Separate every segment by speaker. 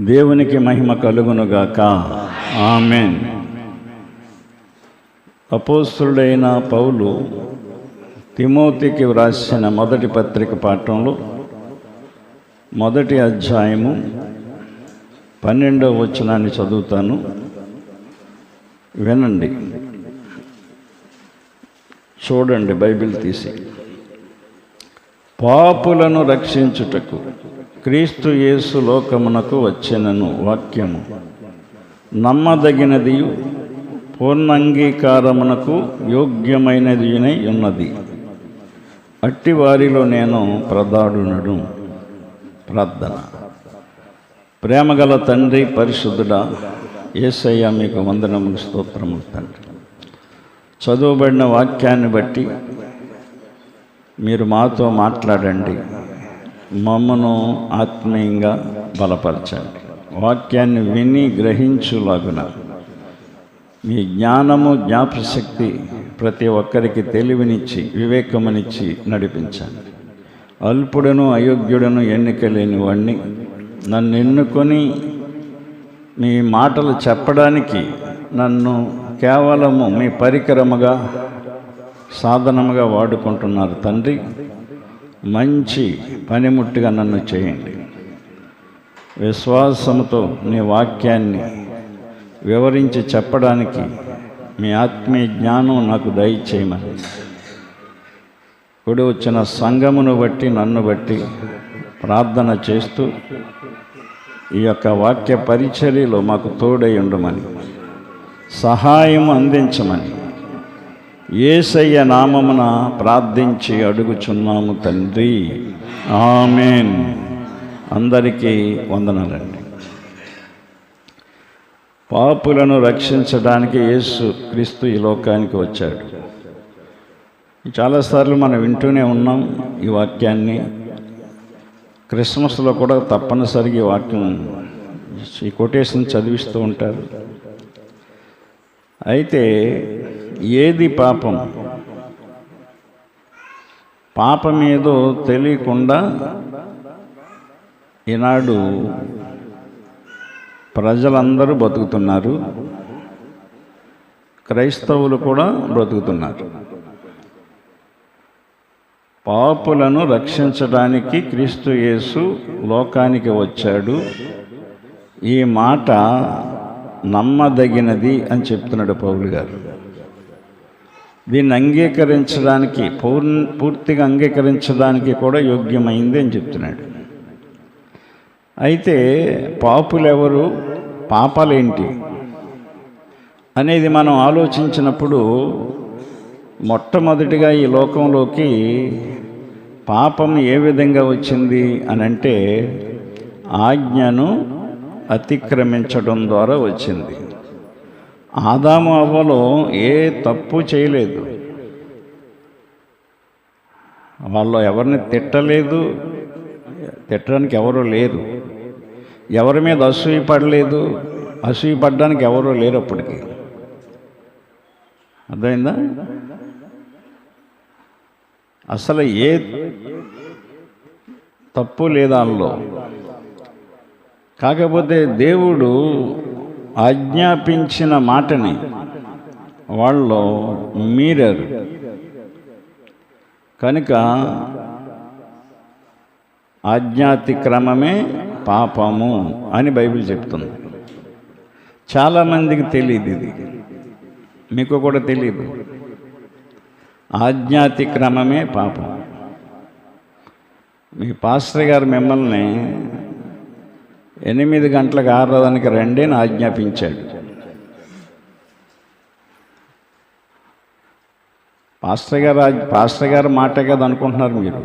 Speaker 1: దేవునికి మహిమ కలుగునుగాక. ఆమేన్. అపోస్తలుడైన పౌలు తిమోతికి వ్రాసిన మొదటి పత్రిక పాఠంలో మొదటి అధ్యాయము 12వ వచనాన్ని చదువుతాను, వినండి. చూడండి బైబిల్ తీసి. పాపులను రక్షించుటకు క్రీస్తు యేసు లోకమునకు వచ్చెనను వాక్యము నమ్మదగినదియు పూర్ణాంగీకారమునకు యోగ్యమైనదియునై ఉన్నది. అట్టి వారిలో నేను ప్రధానుడను. ప్రార్థన. ప్రేమగల తండ్రి, పరిశుద్ధుడా, యేసయ్య మీకు వందనములు, స్తోత్రములు తండ్రి. చదువుబడిన వాక్యాన్ని బట్టి మీరు మాతో మాట్లాడండి, మమ్మను ఆత్మీయంగా బలపరచండి. వాక్యాన్ని విని గ్రహించులాగున మీ జ్ఞానము, జ్ఞాపశక్తి ప్రతి ఒక్కరికి తెలివినిచ్చి వివేకమునిచ్చి నడిపించండి. అల్పుడను అయోగ్యుడను ఎన్నిక లేని వాణ్ణి నన్ను ఎన్నుకొని మీ మాటలు చెప్పడానికి నన్ను కేవలము మీ పరికరముగా, సాధనముగా వాడుకుంటున్నారు తండ్రి. మంచి పనిముట్టుగా నన్ను చేయండి. విశ్వాసముతో నీ వాక్యాన్ని వివరించి చెప్పడానికి మీ ఆత్మీయ జ్ఞానం నాకు దయచేయమని కూడి వచ్చిన సంఘమును బట్టి, నన్ను బట్టి ప్రార్థన చేస్తూ ఈ యొక్క వాక్య పరిచర్యలో మాకు తోడై ఉండమని, సహాయం అందించమని యేసయ్య నామమున ప్రార్థించి అడుగుచున్నాము తండ్రి. ఆమేన్. అందరికీ వందనాలండి. పాపులను రక్షించడానికి యేసు క్రీస్తు ఈ లోకానికి వచ్చాడు. చాలాసార్లు మనం వింటూనే ఉన్నాం ఈ వాక్యాన్ని. క్రిస్మస్లో కూడా తప్పనిసరిగా ఈ వాక్యం, ఈ కొటేషన్ చదివిస్తూ ఉంటారు. అయితే ఏది పాపం? పాపమేదో తెలియకుండా ఈనాడు ప్రజలందరూ బతుకుతున్నారు, క్రైస్తవులు కూడా బ్రతుకుతున్నారు. పాపులను రక్షించడానికి క్రీస్తు యేసు లోకానికి వచ్చాడు. ఈ మాట నమ్మదగినది అని చెప్తున్నాడు పౌలు గారు. దీన్ని అంగీకరించడానికి, పూర్తిగా అంగీకరించడానికి కూడా యోగ్యమైంది అని చెప్తున్నాడు. అయితే పాపులెవరు, పాపాలేంటి అనేది మనం ఆలోచించినప్పుడు మొట్టమొదటిగా ఈ లోకంలోకి పాపం ఏ విధంగా వచ్చింది అని అంటే ఆజ్ఞను అతిక్రమించడం ద్వారా వచ్చింది. ఆదాము అవ్వలో ఏ తప్పు చేయలేదు, వాళ్ళు ఎవరిని తిట్టలేదు, తిట్టడానికి ఎవరూ లేరు, ఎవరి మీద అసూయ పడలేదు, అసూయ పడడానికి ఎవరూ లేరు అప్పటికి. అర్థమైందా? అసలు ఏ తప్పు లేదా అందులో. కాకపోతే దేవుడు ఆజ్ఞాపించిన మాటని వాళ్ళు మీరారు కనుక ఆజ్ఞాతిక్రమమే పాపము అని బైబిల్ చెప్తుంది. చాలామందికి తెలియదు ఇది, మీకు కూడా తెలియదు. ఆజ్ఞాతిక్రమమే పాపం. మీ పాస్టర్ గారు మిమ్మల్ని 8 గంటలకు ఆరాధనకి రండి అని ఆజ్ఞాపించాడు. పాస్టర్ గారు మాట కదా అనుకుంటున్నారు మీరు.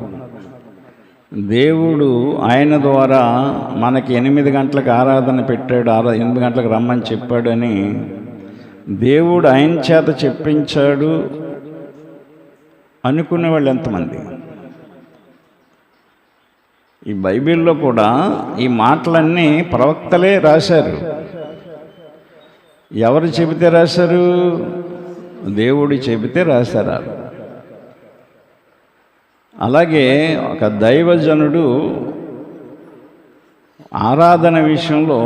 Speaker 1: దేవుడు ఆయన ద్వారా మనకి 8 గంటలకు ఆరాధన పెట్టాడు, 8 గంటలకు రమ్మని చెప్పాడు అని దేవుడు ఆయన చేత చెప్పించాడు అనుకునే వాళ్ళు ఎంతమంది? ఈ బైబిల్లో కూడా ఈ మాటలన్నీ ప్రవక్తలే రాశారు. ఎవరు చెబితే రాశారు? దేవుడు చెబితే రాశారు. అలాగే ఒక దైవజనుడు ఆరాధన విషయంలో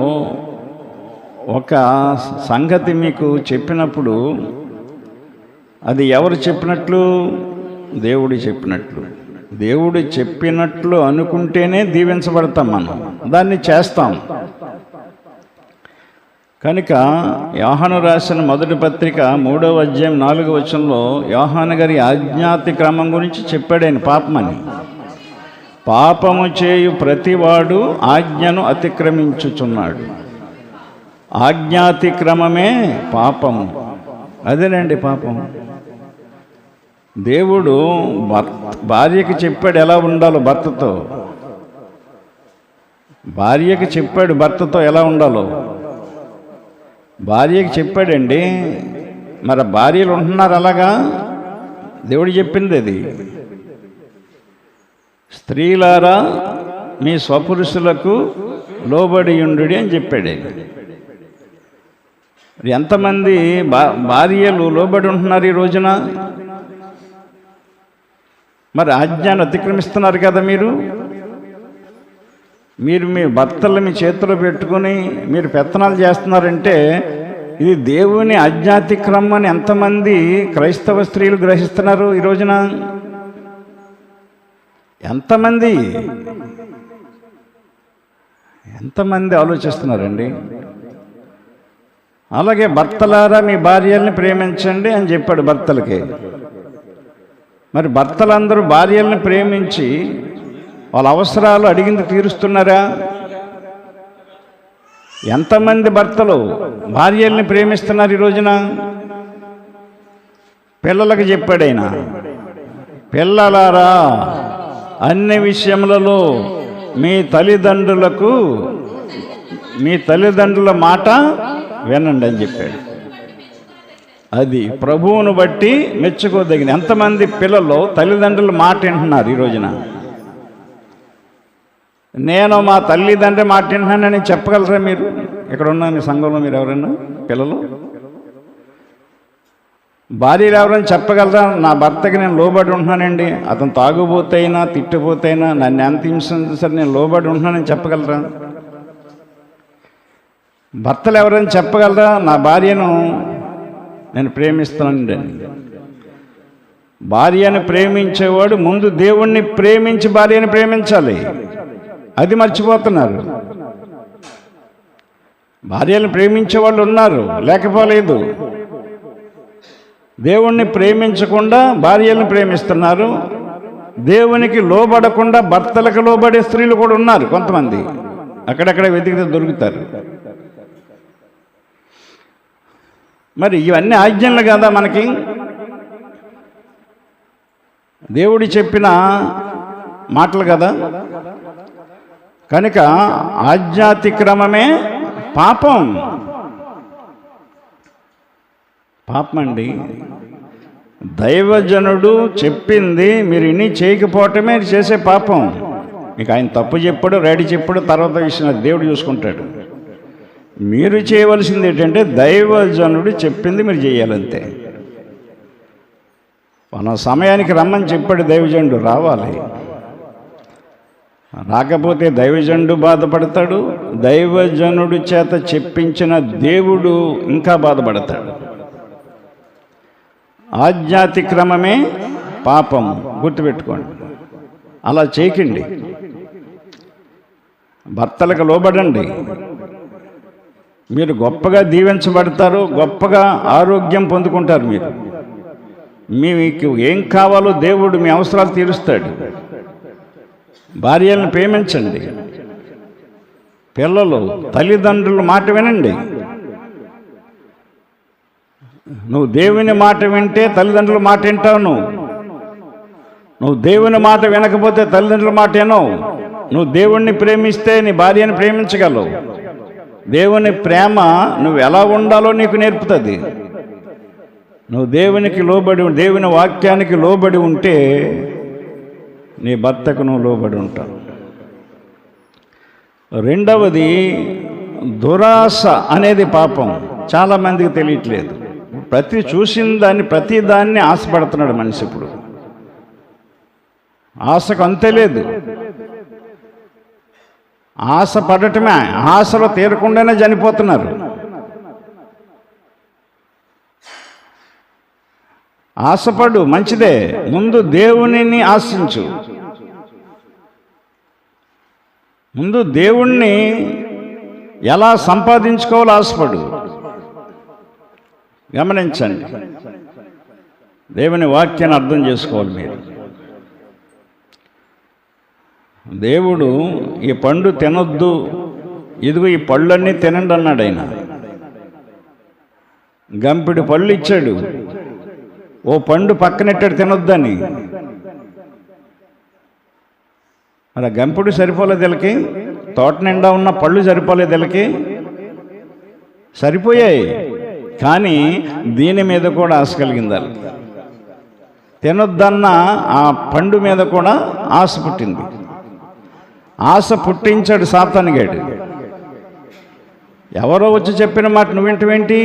Speaker 1: ఒక సంగతి మీకు చెప్పినప్పుడు అది ఎవరు చెప్పినట్లు? దేవుడు చెప్పినట్లు. దేవుడు చెప్పినట్లు అనుకుంటేనే దీవించబడతాం, మనం దాన్ని చేస్తాం. కనుక యోహాను రాసిన మొదటి పత్రిక 3వ అధ్యాయం 4వ వచనంలో యోహాను గారి ఆజ్ఞాతిక్రమం గురించి చెప్పాడు. ఆయన పాపమని, పాపము చేయు ప్రతివాడు ఆజ్ఞను అతిక్రమించుచున్నాడు. ఆజ్ఞాతిక్రమమే పాపము. అదేనండి పాపం. దేవుడు భార్యకి చెప్పాడు ఎలా ఉండాలో భర్తతో. భార్యకి చెప్పాడు భర్తతో ఎలా ఉండాలో. భార్యకి చెప్పాడండి. మరి భార్యలు ఉంటున్నారు అలాగా? దేవుడు చెప్పింది అది. స్త్రీలారా మీ స్వపురుషులకు లోబడి ఉండు అని చెప్పాడు. ఎంతమంది భార్యలు లోబడి ఉంటున్నారు ఈ రోజున? మరి ఆజ్ఞను అతిక్రమిస్తున్నారు కదా మీరు. మీ భర్తలు మీ చేతిలో పెట్టుకొని మీరు పెత్తనాలు చేస్తున్నారంటే ఇది దేవుని ఆజ్ఞాతిక్రమం అని ఎంతమంది క్రైస్తవ స్త్రీలు గ్రహిస్తున్నారు ఈ రోజున? ఎంతమంది ఆలోచిస్తున్నారండి? అలాగే భర్తలారా మీ భార్యల్ని ప్రేమించండి అని చెప్పాడు భర్తలకి. మరి భర్తలందరూ భార్యల్ని ప్రేమించి వాళ్ళ అవసరాలు అడిగింది తీరుస్తున్నారా? ఎంతమంది భర్తలు భార్యల్ని ప్రేమిస్తున్నారు ఈ రోజున? పిల్లలకు చెప్పాడు ఆయన, పిల్లలారా అన్ని విషయములలో మీ తల్లిదండ్రుల మాట వినండి అని చెప్పాడు. అది ప్రభువును బట్టి మెచ్చుకోదగిన. ఎంతమంది పిల్లలు తల్లిదండ్రుల మాట వింటున్నారు ఈ రోజున? నేను మా తల్లిదండ్రి మాట వింటున్నానని చెప్పగలరా మీరు? ఇక్కడ ఉన్న మీ సంఘంలో మీరు ఎవరైనా పిల్లలు భార్యలు ఎవరైనా చెప్పగలరా? నా భర్తకి నేను లోబడి ఉంటున్నానండి, అతను తాగుబోతైనా తిట్టిపోతైనా నన్ను ఎంత హింసించినా సరే నేను లోబడి ఉంటున్నానని చెప్పగలరా? భర్తలు ఎవరైనా చెప్పగలరా నా భార్యను నేను ప్రేమిస్తున్నానండి అని? భార్యను ప్రేమించేవాడు ముందు దేవుణ్ణి ప్రేమించి భార్యను ప్రేమించాలి. అది మర్చిపోతున్నారు. భార్యను ప్రేమించే వాళ్ళు ఉన్నారు, లేకపోలేదు. దేవుణ్ణి ప్రేమించకుండా భార్యలను ప్రేమిస్తున్నారు. దేవునికి లోబడకుండా భర్తలకు లోబడే స్త్రీలు కూడా ఉన్నారు కొంతమంది. అక్కడక్కడ వెతికితే దొరుకుతారు. మరి ఇవన్నీ ఆజ్ఞలు కదా మనకి? దేవుడు చెప్పిన మాటలు కదా. కనుక ఆజ్ఞాతిక్రమమే పాపం. పాపమండి. దైవజనుడు చెప్పింది మీరు ఇన్ని చేయకపోవటమే చేసే పాపం. మీకు ఆయన తప్పు చెప్పాడు, రెడీ చెప్పాడు, తర్వాత విషయం దేవుడు చూసుకుంటాడు. మీరు చేయవలసింది ఏంటంటే దైవజనుడు చెప్పింది మీరు చేయాలంతే. మన సమయానికి రమ్మని చెప్పాడు దైవజనుడు, రావాలి. రాకపోతే దైవజనుడు బాధపడతాడు, దైవజనుడు చేత చెప్పించిన దేవుడు ఇంకా బాధపడతాడు. ఆజ్ఞాతిక్రమమే పాపం, గుర్తుపెట్టుకోండి. అలా చేయకండి. భర్తలకు లోబడండి. మీరు గొప్పగా దీవించబడతారు, గొప్పగా ఆరోగ్యం పొందుకుంటారు. మీకు ఏం కావాలో దేవుడు మీ అవసరాలు తీరుస్తాడు. భార్యలను ప్రేమించండి. పిల్లలు తల్లిదండ్రుల మాట వినండి. నువ్వు దేవుని మాట వింటే తల్లిదండ్రుల మాట వింటావు. నువ్వు దేవుని మాట వినకపోతే తల్లిదండ్రుల మాట వినవు. నువ్వు దేవుణ్ణి ప్రేమిస్తే నీ భార్యను ప్రేమించగలవు. దేవుని ప్రేమ నువ్వు ఎలా ఉండాలో నీకు నేర్పుతుంది. నువ్వు దేవునికి లోబడి, దేవుని వాక్యానికి లోబడి ఉంటే నీ భర్తకు నువ్వు లోబడి ఉంటావు. రెండవది దురాశ అనేది పాపం. చాలామందికి తెలియట్లేదు. ప్రతి దాన్ని ఆశపడుతున్నాడు మనిషి. ఇప్పుడు ఆశకు అంతే లేదు. ఆశ పడటమే, ఆశలో తీరకుండానే చనిపోతున్నారు. ఆశపడు, మంచిదే. ముందు దేవునిని ఆశించు. ముందు దేవుణ్ణి ఎలా సంపాదించుకోవాలో ఆశపడు. గమనించండి, దేవుని వాక్యాన్ని అర్థం చేసుకోవాలి మీరు. దేవుడు ఈ పండు తినొద్దు, ఇదిగో ఈ పళ్ళన్నీ తినండి అన్నాడు. ఆయన గంపిడి పళ్ళు ఇచ్చాడు, ఓ పండు పక్కనెట్టాడు తినొద్దని. అలా గంపుడు సరిపోలేదు వీళ్ళకి, తోట నిండా ఉన్న పళ్ళు సరిపోలేదు వీళ్ళకి, సరిపోయాయి. కానీ దీని మీద కూడా ఆశ కలిగింది వాళ్ళకి. తినొద్దన్న ఆ పండు మీద కూడా ఆశ పుట్టింది. ఆశ పుట్టించాడు సాతానుగాడు. ఎవరో వచ్చి చెప్పిన మాట నువ్వు వింటవేంటి?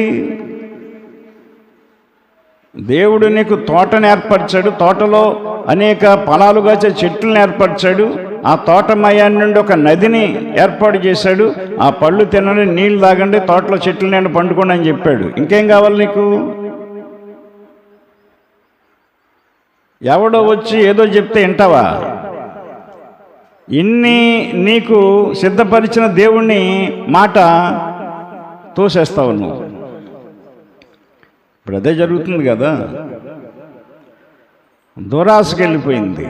Speaker 1: దేవుడు నీకు తోటను ఏర్పరిచాడు, తోటలో అనేక ఫలాలు కాచే చెట్లను ఏర్పరిచాడు, ఆ తోటమయాన్ని నుండి ఒక నదిని ఏర్పాటు చేశాడు. ఆ పళ్ళు తినండి, నీళ్ళు తాగండి, తోటలో చెట్లు నిండా పండుకోండి అని చెప్పాడు. ఇంకేం కావాలి నీకు? ఎవడో వచ్చి ఏదో చెప్తే వింటావా? ఇన్ని నీకు సిద్ధపరిచిన దేవుణ్ణి మాట తోసేస్తావు నువ్వు. ఇప్పుడు అదే జరుగుతుంది కదా. దురాశకి వెళ్ళిపోయింది.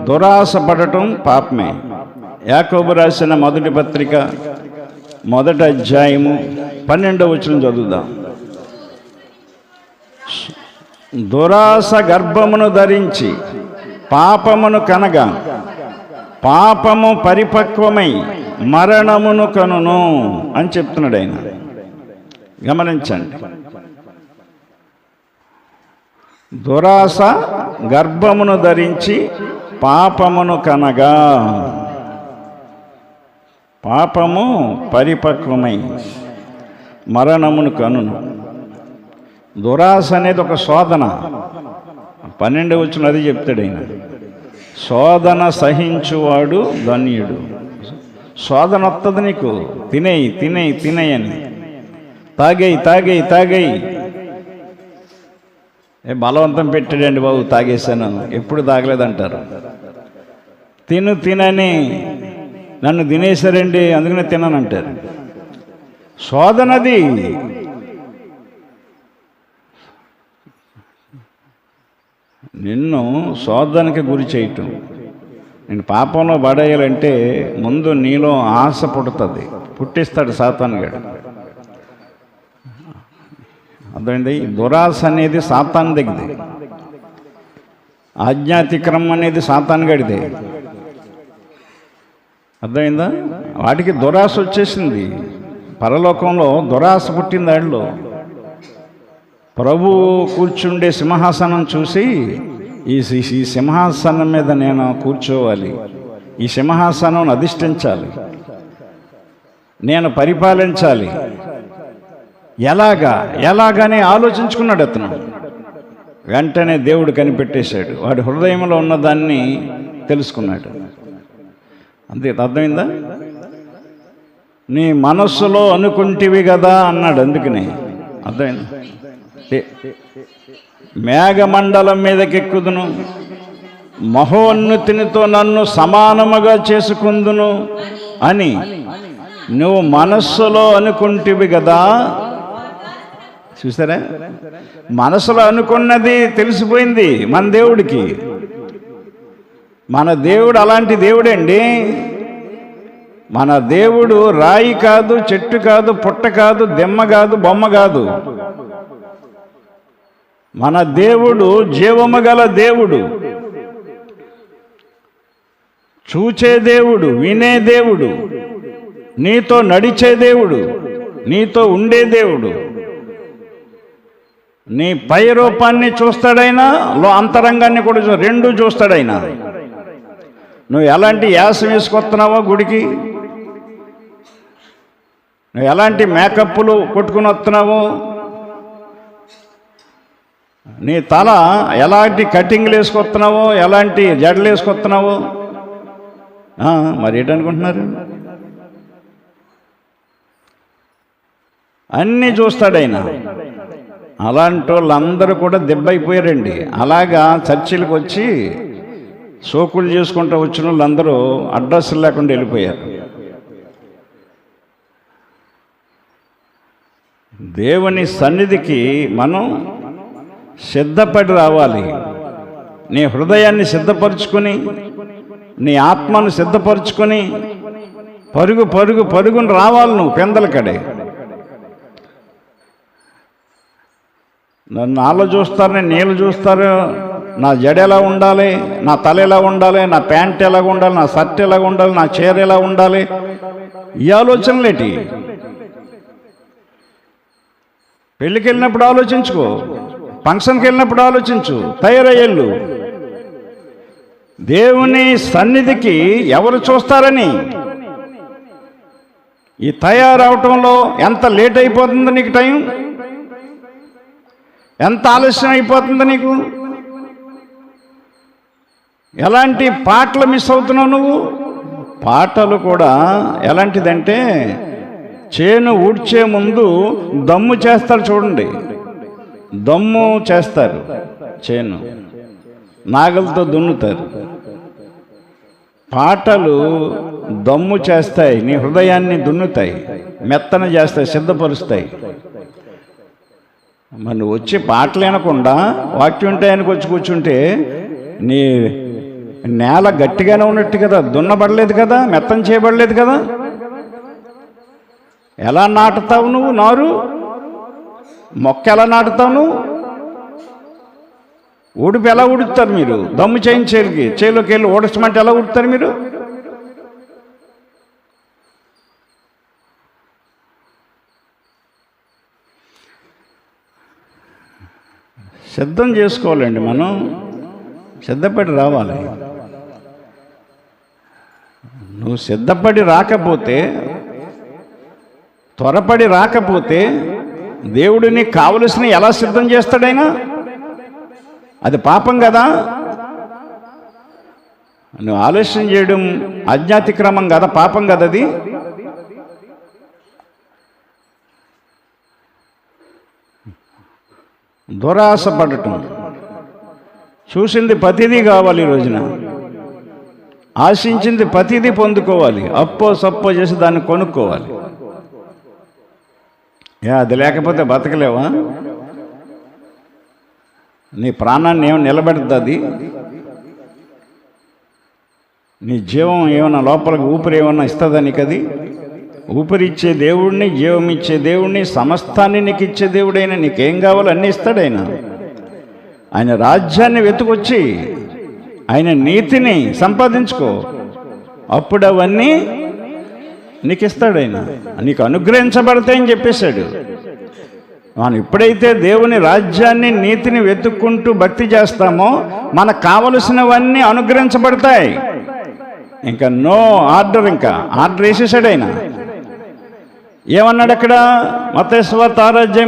Speaker 1: దురాశ పడటం పాపమే. యాకోబు రాసిన మొదటి పత్రిక 1వ అధ్యాయము 12వ వచనం చదువుదాం. దురాశ గర్భమును ధరించి పాపమును కనగా పాపము పరిపక్వమై మరణమును కనును అని చెప్తున్నాడు ఆయన. గమనించండి, దురాశ గర్భమును ధరించి పాపమును కనగా పాపము పరిపక్వమై మరణమును కనును. దురాశ అనేది ఒక శోధన. 12వ వచనం అది చెప్తాడు ఆయన. శోధన సహించువాడు ధన్యుడు. శోధన వస్తుంది నీకు, తినేయి తినేయి తినేయి అని. తాగేయి. బలవంతం పెట్టాడండి బాబు, తాగేశాను, ఎప్పుడు తాగలేదంటారు. తినని నన్ను తినేశారండి అందుకనే తిననంటారు. శోధనది. నిన్ను శోధనకి గురి చేయటం, నేను పాపంలో పడేయాలంటే ముందు నీలో ఆశ పుడుతుంది, పుట్టిస్తాడు సాతానుగాడు. అర్థమైంది? దురాశ అనేది సాతాను దగ్గర, ఆజ్ఞాతిక్రమం అనేది సాతానుగాడిదే. అర్థమైందా? వాటికి దురాశ వచ్చేసింది. పరలోకంలో దురాశ పుట్టింది వాడిలో. ప్రభు కూర్చుండే సింహాసనం చూసి ఈ సింహాసనం మీద నేను కూర్చోవాలి, ఈ సింహాసనం అధిష్ఠించాలి, నేను పరిపాలించాలి, ఎలాగని ఆలోచించుకున్నాడు అతను. వెంటనే దేవుడు కనిపెట్టేశాడు. వాడి హృదయంలో ఉన్నదాన్ని తెలుసుకున్నాడు. అంతే. అర్థమైందా? నీ మనస్సులో అనుకుంటివి కదా అన్నాడు. అందుకని అర్థమైంది. మేఘమండలం మీదకెక్కుదును, మహోన్నతినితో నన్ను సమానముగా చేసుకుందును అని నువ్వు మనస్సులో అనుకుంటివి కదా. చూసారా? మనసులో అనుకున్నది తెలిసిపోయింది మన దేవుడికి. మన దేవుడు అలాంటి దేవుడండి. మన దేవుడు రాయి కాదు, చెట్టు కాదు, పుట్ట కాదు, దెమ్మ కాదు, బొమ్మ కాదు. మన దేవుడు జీవము గల దేవుడు, చూచే దేవుడు, వినే దేవుడు, నీతో నడిచే దేవుడు, నీతో ఉండే దేవుడు. నీ పై రూపాన్ని చూస్తాడైనా, అంతరంగాన్ని కూడా రెండు చూస్తాడైనా. నువ్వు ఎలాంటి యాసం వేసుకొస్తున్నావో గుడికి, నువ్వు ఎలాంటి మేకప్లు కొట్టుకుని వస్తున్నావో, నీ తల ఎలాంటి కటింగ్లు వేసుకొస్తున్నావో, ఎలాంటి జడలు వేసుకొస్తున్నావో, మరి ఏంటనుకుంటున్నారు? అన్నీ చూస్తాడు ఆయన. అలాంటి వాళ్ళందరూ కూడా దెబ్బైపోయారండి. అలాగా చర్చిలకు వచ్చి సోకులు చేసుకుంటూ వచ్చిన వాళ్ళందరూ అడ్రస్లు లేకుండా వెళ్ళిపోయారు. దేవుని సన్నిధికి మనం సిద్ధపడి రావాలి. నీ హృదయాన్ని సిద్ధపరుచుకొని, నీ ఆత్మను సిద్ధపరుచుకొని పరుగుని రావాలి నువ్వు పెందలకడే. నన్ను వాళ్ళు చూస్తారు, నేను నీళ్ళు చూస్తారు, నా జడ ఎలా ఉండాలి, నా తల ఎలా ఉండాలి, నా ప్యాంట్ ఎలాగ ఉండాలి, నా షర్ట్ ఎలాగ ఉండాలి, నా చీర ఎలా ఉండాలి, ఈ ఆలోచనలేటి. పెళ్ళికి వెళ్ళినప్పుడు ఆలోచించుకో, ఫంక్షన్కి వెళ్ళినప్పుడు ఆలోచించు, తయారయ్యేళ్ళు. దేవుని సన్నిధికి ఎవరు చూస్తారని ఈ తయారవటంలో ఎంత లేట్ అయిపోతుందో నీకు, టైం ఎంత ఆలస్యం అయిపోతుందో నీకు. ఎలాంటి పాటలు మిస్ అవుతున్నావు నువ్వు. పాటలు కూడా ఎలాంటిదంటే, చేను ఊడ్చే ముందు దమ్ము చేస్తారు చూడండి, దమ్ము చేస్తారు, చేను నాగలతో దున్నుతారు. పాటలు దమ్ము చేస్తాయి, నీ హృదయాన్ని దున్నుతాయి, మెత్తన చేస్తాయి, సిద్ధపరుస్తాయి. మరి నువ్వు వచ్చి పాటలు వినకుండా వాక్యం ఉంటాయనికి వచ్చి కూర్చుంటే నీ నేల గట్టిగానే ఉన్నట్టు కదా, దున్నబడలేదు కదా, మెత్తం చేయబడలేదు కదా. ఎలా నాటుతావు నువ్వు నారు? మొక్క ఎలా నాటుతావు నువ్వు? ఊడిపి ఎలా ఉడుతారు మీరు? దమ్ము చేయించేకి చేలోకి వెళ్ళి ఊడచమంటే ఎలా ఉడుతారు మీరు? సిద్ధం చేసుకోవాలండి, మనం సిద్ధపడి రావాలి. నువ్వు సిద్ధపడి రాకపోతే, త్వరపడి రాకపోతే దేవుడిని కావలసిన ఎలా సిద్ధం చేస్తాడైనా? అది పాపం కదా. నువ్వు ఆలస్యం చేయడం అజ్ఞాతిక్రమం కదా, పాపం కదా అది. దురాశపడటం, చూసింది ప్రతిదీ కావాలి ఈ రోజున, ఆశించింది ప్రతిదీ పొందుకోవాలి, అప్పో సప్పో చేసి దాన్ని కొనుక్కోవాలి. అది లేకపోతే బతకలేవా? నీ ప్రాణాన్ని ఏమైనా నిలబెడుతుంది అది? నీ జీవం ఏమైనా లోపలికి ఊపిరి ఏమన్నా ఇస్తుందా నీకు అది? ఊపిరిచ్చే దేవుడిని, జీవం ఇచ్చే దేవుడిని, సమస్తాన్ని నీకు ఇచ్చే దేవుడైనా నీకేం కావాలో అన్నీ ఇస్తాడైనా. ఆయన రాజ్యాన్ని వెతుకొచ్చి ఆయన నీతిని సంపాదించుకో, అప్పుడు అవన్నీ నీకు ఇస్తాడైనా, నీకు అనుగ్రహించబడతాయని చెప్పేశాడు. మనం ఎప్పుడైతే దేవుని రాజ్యాన్ని, నీతిని వెతుక్కుంటూ భక్తి చేస్తామో మనకు కావలసినవన్నీ అనుగ్రహించబడతాయి. ఇంకా నో ఆర్డర్, ఇంకా ఆర్డర్ వేసేసాడు ఆయన. ఏమన్నాడు అక్కడ? మత్తయి సువార్త 6:31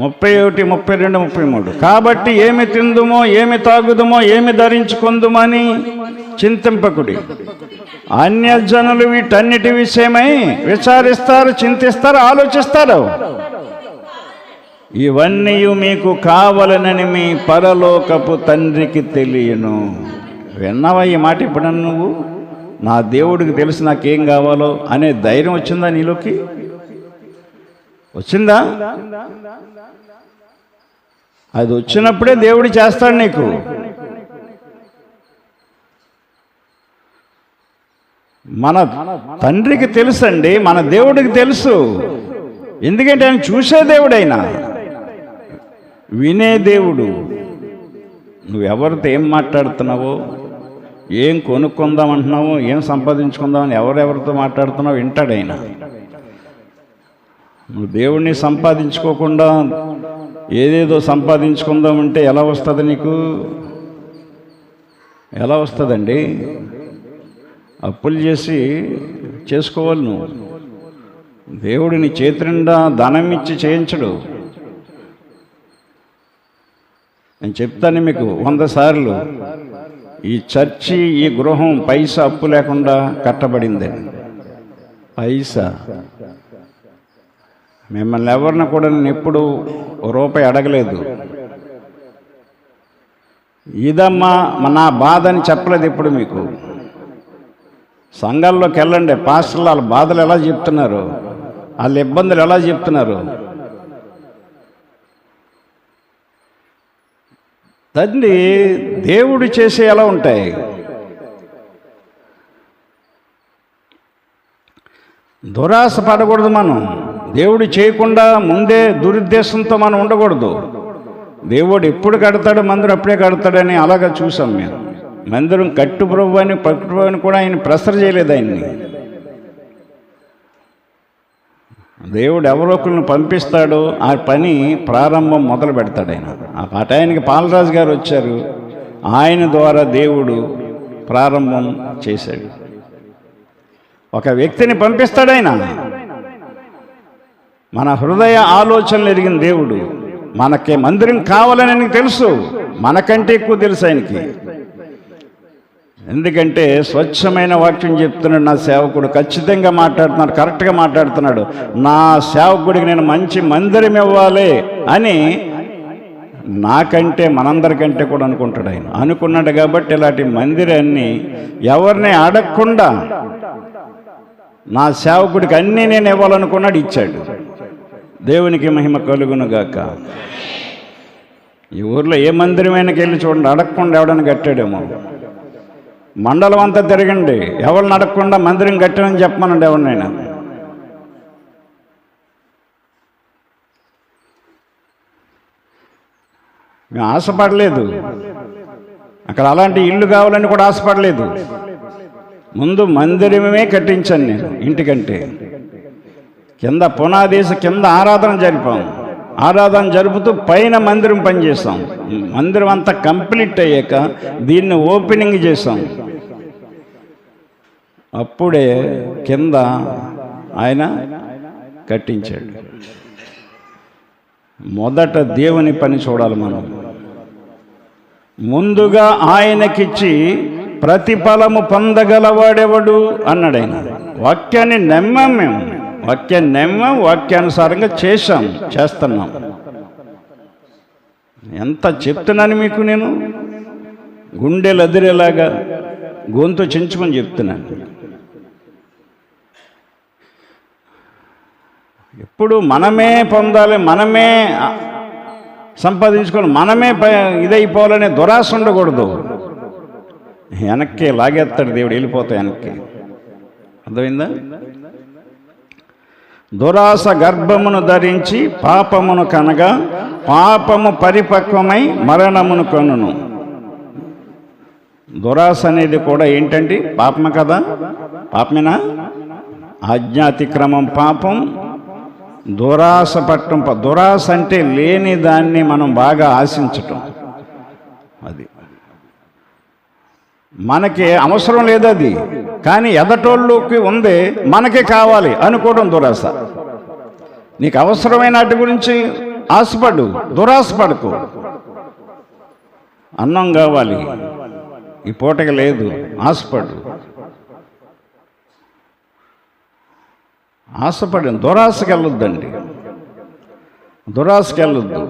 Speaker 1: 31, 32, 33. కాబట్టి ఏమి తిందుమో, ఏమి తాగుదుమో, ఏమి ధరించుకుందుమని చింతింపకుడి. అన్యజనులు వీటన్నిటి విషయమై విచారిస్తారు, చింతిస్తారు, ఆలోచిస్తారు. ఇవన్నీ మీకు కావాలనని మీ పరలోకపు తండ్రికి తెలియను. విన్నావా ఈ మాట ఎప్పుడన్నా నువ్వు? నా దేవుడికి తెలుసు నాకేం కావాలో అనే ధైర్యం వచ్చిందా నీలోకి? వచ్చిందా? అది వచ్చినప్పుడే దేవుడు చేస్తాడు నీకు. మన తండ్రికి తెలుసండి, మన దేవుడికి తెలుసు. ఎందుకంటే ఆయన చూసే దేవుడైనా, వినే దేవుడు. నువ్వెవరితో ఏం మాట్లాడుతున్నావో, ఏం కొనుక్కుందామంటున్నావో, ఏం సంపాదించుకుందామని ఎవరెవరితో మాట్లాడుతున్నావో వింటాడైనా. నువ్వు దేవుణ్ణి సంపాదించుకోకుండా ఏదేదో సంపాదించుకుందామంటే ఎలా వస్తుంది నీకు? ఎలా వస్తుందండి? అప్పులు చేసి చేసుకోవాలి నువ్వు. దేవుడిని చేతి నిండా ధనం ఇచ్చి చేయించడు. నేను చెప్తాను మీకు 100 సార్లు, ఈ చర్చి, ఈ గృహం పైసా అప్పు లేకుండా కట్టబడిందని. పైసా. మిమ్మల్ని ఎవరిని కూడా నేను ఎప్పుడు రూపాయి అడగలేదు. ఇదమ్మా నా బాధ అని చెప్పలేదు ఎప్పుడు మీకు. సంఘాల్లోకి వెళ్ళండి, పాస్టర్లు వాళ్ళ బాధలు ఎలా చెప్తున్నారు, వాళ్ళ ఇబ్బందులు ఎలా చెప్తున్నారు. తండ్రి దేవుడు చేసే ఎలా ఉంటాయి. దురాశ పడకూడదు. మనం దేవుడు చేయకుండా ముందే దురుద్దేశంతో మనం ఉండకూడదు. దేవుడు ఎప్పుడు కడతాడు మందిరం అప్పుడే కడతాడని అలాగా చూసాం మేము. మందిరం కట్టు ప్రభు అని కూడా ఆయన ప్రెషర్ చేయలేదు ఆయన్ని. దేవుడు ఎవరొకరిని పంపిస్తాడో ఆ పని ప్రారంభం మొదలు పెడతాడు ఆయన. ఆ ఆయనకి పాలరాజు గారు వచ్చారు, ఆయన ద్వారా దేవుడు ప్రారంభం చేశాడు. ఒక వ్యక్తిని పంపిస్తాడు ఆయన. మన హృదయ ఆలోచనలు ఎరిగిన దేవుడు. మనకి మందిరం కావాలని ఆయనకి తెలుసు, మనకంటే ఎక్కువ తెలుసు ఆయనకి. ఎందుకంటే స్వచ్ఛమైన వాక్యం చెప్తున్నాడు నా సేవకుడు. ఖచ్చితంగా మాట్లాడుతున్నాడు, కరెక్ట్గా మాట్లాడుతున్నాడు. నా సేవకుడికి నేను మంచి మందిరం ఇవ్వాలి అని నాకంటే మనందరికంటే కూడా అనుకుంటాడు ఆయన. అనుకున్నాడు కాబట్టి ఇలాంటి మందిరాన్ని ఎవరిని అడగకుండా నా సేవకుడికి అన్నీ నేను ఇవ్వాలనుకున్నాడు, ఇచ్చాడు. దేవునికి మహిమ కలుగునుగాక. ఈ ఊర్లో ఏ మందిరమైనాకి వెళ్ళి చూడండి, అడగకుండా ఎవడని కట్టాడేమో. మండలం అంతా తిరగండి, ఎవరిని అడగకుండా మందిరం కట్టానని చెప్పమనండి ఎవరినైనా. మేము ఆశపడలేదు, అక్కడ అలాంటి ఇల్లు కావాలని కూడా ఆశపడలేదు. ముందు మందిరమే కట్టించాను నేను. ఇంటికంటే కింద పునాదేశ కింద ఆరాధన జరిపాం. ఆరాధన జరుపుతూ పైన మందిరం పనిచేస్తాం. మందిరం అంతా కంప్లీట్ అయ్యాక దీన్ని ఓపెనింగ్ చేసాం. అప్పుడే కింద ఆయన కట్టించాడు. మొదట దేవుని పని చూడాలి మనం. ముందుగా ఆయనకిచ్చి ప్రతిఫలము పొందగలవాడెవడు అన్నాడు ఆయన. వాక్యాన్ని నమ్మాం మేము, వాక్యాన్ని నమ్మాం, వాక్యానుసారంగా చేస్తున్నాం. ఎంత చెప్తున్నాను మీకు నేను, గుండెలు అదిరేలాగా గొంతు చించుకొని చెప్తున్నాను. ఎప్పుడు మనమే పొందాలి, మనమే సంపాదించుకోవాలి, మనమే ఇదైపోవాలనే దురాశ ఉండకూడదు. వెనక్కి లాగేస్తాడు దేవుడు, వెళ్ళిపోతాయి వెనక్కి. అర్థమైందా? దురాశ గర్భమును ధరించి పాపమును కనగా పాపము పరిపక్వమై మరణమును కనును. దురాశ అనేది కూడా ఏంటండి? పాపమే కదా? పాపమేనా? ఆజ్ఞాతిక్రమం పాపం, దురాశ పట్టం. దురాశ అంటే లేని దాన్ని మనం బాగా ఆశించటం. అది మనకి అవసరం లేదు, అది కానీ ఎదటోళ్ళకి ఉంది, మనకే కావాలి అనుకోవడం దురాశ. నీకు అవసరమైన వాటి గురించి ఆశపడు, దురాశపడకు. అన్నం కావాలి, ఈ పూటకి లేదు, ఆశపడు. ఆశపడి దురాశకి వెళ్ళొద్దండి, దురాశకి వెళ్ళొద్దు.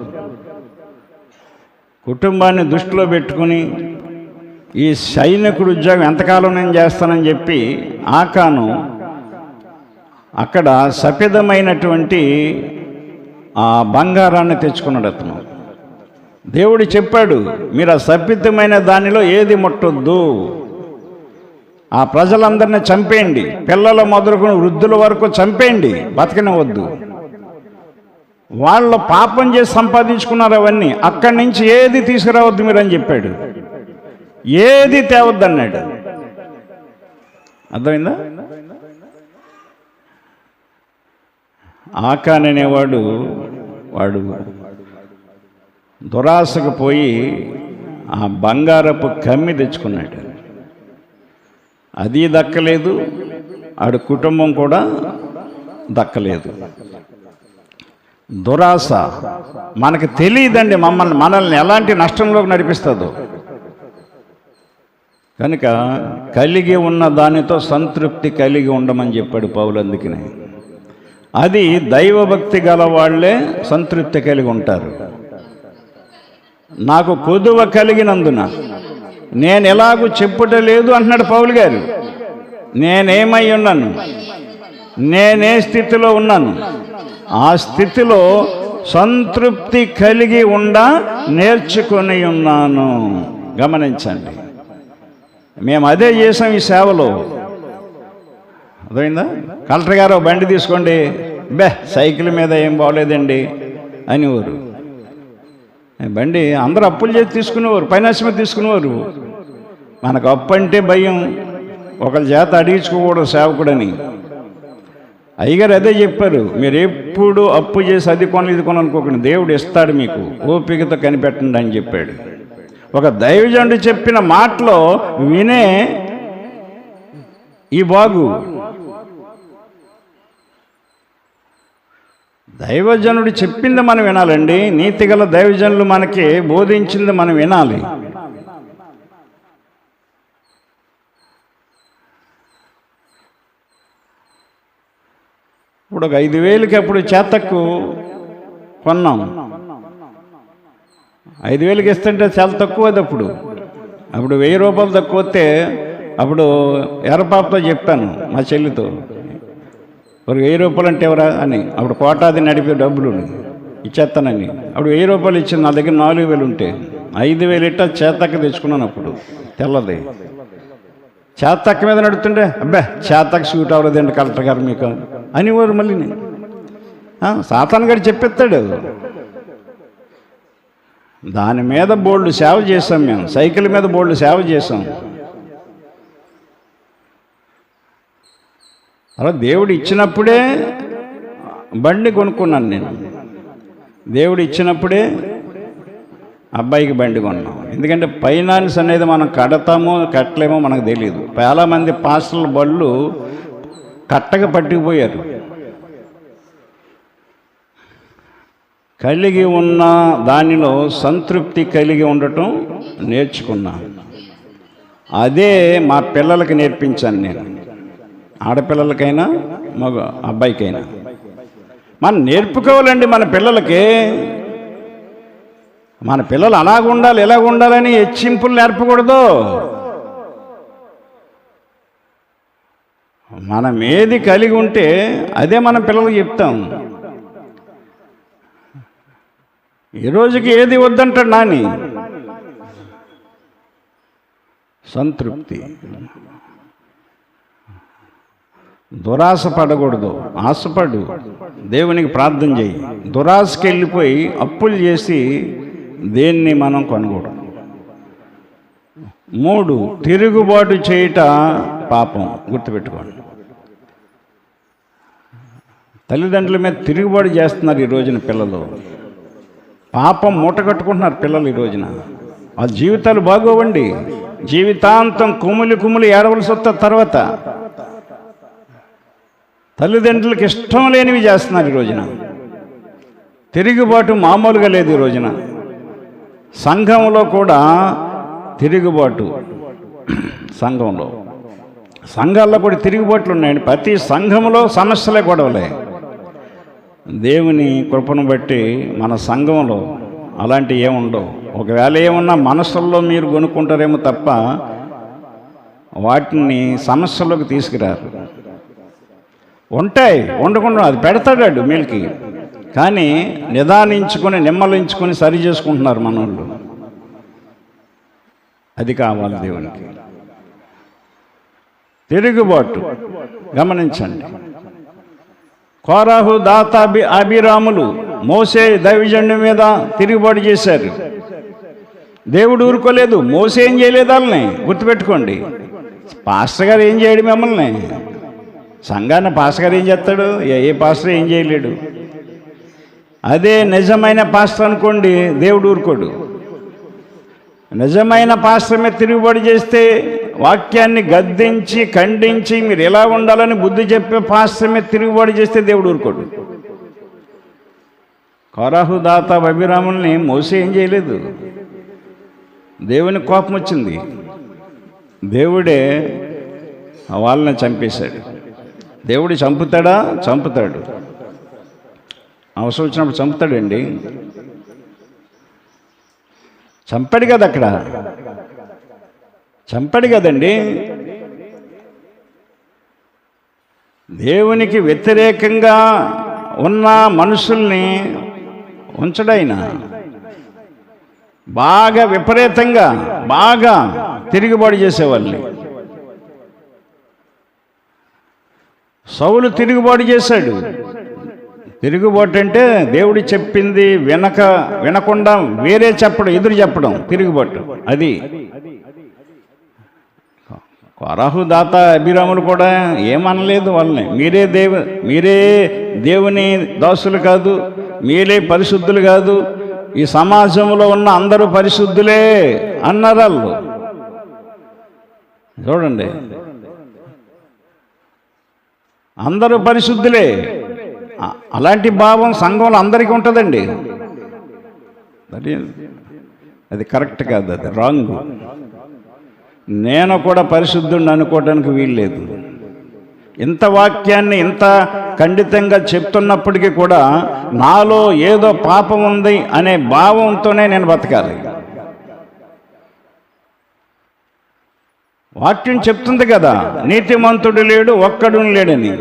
Speaker 1: కుటుంబాన్ని దృష్టిలో పెట్టుకుని ఈ సైనికుడు ఉద్యోగం ఎంతకాలం నేను చేస్తానని చెప్పి ఆకాను అక్కడ సఫేదమైనటువంటి ఆ బంగారాన్ని తెచ్చుకున్నాడు అతను. దేవుడు చెప్పాడు, మీరు ఆ సఫేదమైన దానిలో ఏది ముట్టొద్దు, ఆ ప్రజలందరినీ చంపేయండి, పిల్లల మొదలుకొని వృద్ధుల వరకు చంపేయండి, బతకనివద్దు. వాళ్ళు పాపం చేసి సంపాదించుకున్నారు అవన్నీ, అక్కడి నుంచి ఏది తీసుకురావద్దు మీరు అని చెప్పాడు. ఏది తేవద్దు అన్నాడు. అర్థమైందా? ఆకాన్ అనేవాడు వాడు దురాశకు పోయి ఆ బంగారపు కమ్మి తెచ్చుకున్నాడు. అది దక్కలేదు, ఆడు కుటుంబం కూడా దక్కలేదు. దురాశ మనకు తెలియదండి మనల్ని ఎలాంటి నష్టంలోకి నడిపిస్తుందో. కనుక కలిగి ఉన్న దానితో సంతృప్తి కలిగి ఉండమని చెప్పాడు పౌలు. అందుకనే అది దైవభక్తి గల వాళ్ళే సంతృప్తి కలిగి ఉంటారు. నాకు కొదువ కలిగినందున నేను ఎలాగూ చెప్పుట లేదు అంటున్నాడు పౌలు గారు. నేనేమై ఉన్నాను, నేనే స్థితిలో ఉన్నాను, ఆ స్థితిలో సంతృప్తి కలిగి నేర్చుకొని ఉన్నాను. గమనించండి, మేము అదే చేసాం ఈ సేవలో. అర్థమైందా? కలెక్టర్ గారు బండి తీసుకోండి, సైకిల్ మీద ఏం బాగోలేదండి అనేవారు. బండి అందరూ అప్పులు చేసి తీసుకునేవారు, ఫైనాన్స్ మీద తీసుకునేవారు. మనకు అప్పు అంటే భయం, ఒకరి చేత అడిగించుకోకూడదు సేవకుడని. అయ్యగారు అదే చెప్పారు, మీరు ఎప్పుడు అప్పు చేసి అది కొనలు ఇది కొననుకోకండి, దేవుడు ఇస్తాడు, మీకు ఓపికతో కనిపెట్టండి అని చెప్పాడు. ఒక దైవజనుడు చెప్పిన మాటలో వినే ఈ బాగు. దైవజనుడు చెప్పింది మనం వినాలండి. నీతిగల దైవజనులు మనకి బోధించింది మనం వినాలి. ఇప్పుడు ఒక 5,000కి అప్పుడు చేతకు కొన్నాం. 5,000కి ఇస్తుంటే చాలా తక్కువ. అది అప్పుడు 1,000 రూపాయలు తక్కువ వస్తే అప్పుడు ఎర్రపాపతో చెప్పాను మా చెల్లితో, ఒక 1,000 రూపాయలు అంటే ఎవరా అని. అప్పుడు కోటాది నడిపే డబ్బులు ఇచ్చేస్తానని. అప్పుడు 1,000 రూపాయలు ఇచ్చింది. నా దగ్గర 4,000 ఉంటే 5,000 ఇట్టా చేతక్క తెచ్చుకున్నాను. అప్పుడు తెల్లది చేతక్క మీద నడుతుంటే, చేతక్క షూట్ అవ్వలేదండి కలెక్టర్ గారు మీకు అనేవారు. మళ్ళీ సాతాన్ గారు చెప్పేస్తాడు. దాని మీద బోల్డ్ సేవ చేసాం మేము, సైకిల్ మీద బోల్డ్ సేవ చేసాం. అలా దేవుడు ఇచ్చినప్పుడే బండి కొనుక్కున్నాను నేను. దేవుడు ఇచ్చినప్పుడే అబ్బాయికి బండి కొన్నాం. ఎందుకంటే ఫైనాన్స్ అనేది మనం కడతామో కట్టలేమో మనకు తెలియదు. చాలామంది పాస్టర్ల బళ్ళు కట్టగా పట్టుకుపోయారు. కలిగి ఉన్న దానిలో సంతృప్తి కలిగి ఉండటం నేర్చుకున్నా. అదే మా పిల్లలకి నేర్పించాను నేను. ఆడపిల్లలకైనా మగ అబ్బాయికైనా మనం నేర్పుకోవాలండి. మన పిల్లలకి మన పిల్లలు అలాగ ఉండాలి ఎలాగ ఉండాలని హెచ్చింపులు నేర్పకూడదు. మనం ఏది కలిగి ఉంటే అదే మన పిల్లలకు చెప్తాం. ఈ రోజుకి ఏది వద్దంటాడు నాని? సంతృప్తి. దురాశ పడకూడదు, ఆశపడు, దేవునికి ప్రార్థన చేయి. దురాశకి వెళ్ళిపోయి అప్పులు చేసి దేన్ని మనం కొనకూడదు. 3, తిరుగుబాటు చేయుట పాపం. గుర్తుపెట్టుకోండి. తల్లిదండ్రుల మీద తిరుగుబాటు చేస్తున్నారు ఈ రోజున పిల్లలు. పాపం మూట కట్టుకుంటున్నారు పిల్లలు ఈ రోజున. వాళ్ళ జీవితాలు బాగోవండి. జీవితాంతం కుమిలి ఏడవలసి వస్తారు. తర్వాత తల్లిదండ్రులకు ఇష్టం లేనివి చేస్తున్నారు ఈ రోజున. తిరుగుబాటు మామూలుగా లేదు ఈ రోజున. సంఘంలో కూడా తిరుగుబాటు. సంఘాల్లో కూడా తిరుగుబాట్లు ఉన్నాయండి. ప్రతి సంఘంలో సమస్యలే, గొడవలే. దేవుని కృపను బట్టి మన సంఘంలో అలాంటివి ఏముండవు. ఒకవేళ ఏమున్నా మనసుల్లో మీరు కొనుక్కుంటారేమో తప్ప వాటిని సమస్యలోకి తీసుకురారు. ఉంటాయి, ఉండకుండా అది పెడతాడు మీల్కి. కానీ నిదానించుకొని నిమ్మలించుకొని సరి చేసుకుంటున్నారు మనోళ్ళు. అది కావాలి దేవునికి. తిరుగుబాటు గమనించండి. కోరాహు, దాతాబి, అభిరాములు మోసే దైవజనుడి మీద తిరుగుబాటు చేశారు. దేవుడు ఊరుకోలేదు. మోసే ఏం చేయలేదు వాళ్ళని. గుర్తుపెట్టుకోండి. పాస్టర్ గారు ఏం చేయడు మిమ్మల్ని. సంఘాన్ని పాస్టర్ గారు ఏం చేస్తాడు? ఏ పాస్టర్ ఏం చేయలేడు. అదే నిజమైన పాస్టర్ అనుకోండి, దేవుడు ఊరుకోడు. నిజమైన పాస్టర్ మీద తిరుగుబాటు చేస్తే, వాక్యాన్ని గద్దించి ఖండించి మీరు ఎలా ఉండాలని బుద్ధి చెప్పే పాస్టర్ మీద తిరుగుబాటు చేస్తే దేవుడు ఊరుకోడు. కోరాహు, దాతాను, అబీరాముల్ని మోసే ఏం చేయలేదు. దేవుని కోపం వచ్చింది, దేవుడే వాళ్ళని చంపేశాడు. దేవుడు చంపుతాడా? చంపుతాడు. అవసరం వచ్చినప్పుడు చంపుతాడండి. చంపాడు కదా, అక్కడ చంపాడు కదండి. దేవునికి వ్యతిరేకంగా ఉన్న మనుషుల్ని ఉంచడైనా బాగా విపరీతంగా బాగా తిరుగుబాటు చేసేవాళ్ళని. సౌలు తిరుగుబాటు చేశాడు. తిరుగుబాటు అంటే దేవుడు చెప్పింది వినకుండా వేరే చెప్పడం, ఎదురు చెప్పడం తిరుగుబాటు. అది కోరాహు, దాతాను, అబీరాములు కూడా ఏమనలేదు వాళ్ళని. మీరే దేవుని దాసులు కాదు, మీరే పరిశుద్ధులు కాదు, ఈ సమాజంలో ఉన్న అందరూ పరిశుద్ధులే అన్నారు వాళ్ళు. చూడండి, అందరూ పరిశుద్ధులే. అలాంటి భావం సంఘంలో అందరికీ ఉంటుందండి. అది కరెక్ట్ కాదు, అది రాంగ్. నేను కూడా పరిశుద్ధుడిని అనుకోవడానికి వీల్లేదు. ఇంత వాక్యాన్ని ఇంత ఖండితంగా చెప్తున్నప్పటికీ కూడా నాలో ఏదో పాపం ఉంది అనే భావంతోనే నేను బతకాలి. వాక్యం చెప్తుంది కదా, నీతిమంతుడు లేడు, ఒక్కడు లేడని.